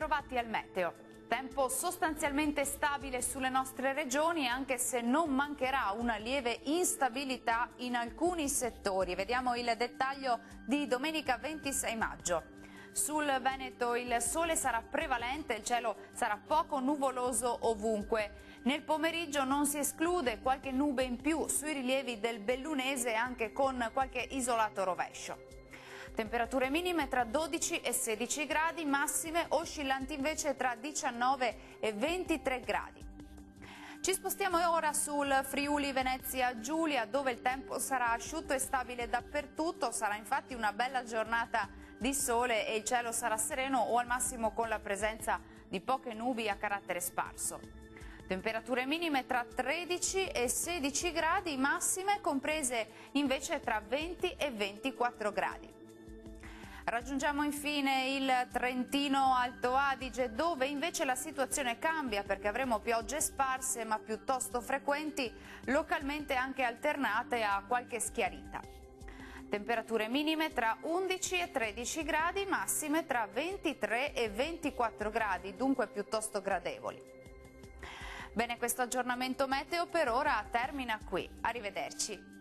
bentrovati al meteo. Tempo sostanzialmente stabile sulle nostre regioni, anche se non mancherà una lieve instabilità in alcuni settori. Vediamo il dettaglio di domenica 26 maggio. Sul Veneto il sole sarà prevalente, il cielo sarà poco nuvoloso ovunque. Nel pomeriggio non si esclude qualche nube in più sui rilievi del Bellunese, anche con qualche isolato rovescio. Temperature minime tra 12 e 16 gradi, massime oscillanti invece tra 19 e 23 gradi. Ci spostiamo ora sul Friuli Venezia Giulia, dove il tempo sarà asciutto e stabile dappertutto. Sarà infatti una bella giornata di sole e il cielo sarà sereno o al massimo con la presenza di poche nubi a carattere sparso. Temperature minime tra 13 e 16 gradi, massime comprese invece tra 20 e 24 gradi. Raggiungiamo infine il Trentino Alto Adige, dove invece la situazione cambia perché avremo piogge sparse ma piuttosto frequenti, localmente anche alternate a qualche schiarita. Temperature minime tra 11 e 13 gradi, massime tra 23 e 24 gradi, dunque piuttosto gradevoli. Bene, questo aggiornamento meteo per ora termina qui. Arrivederci.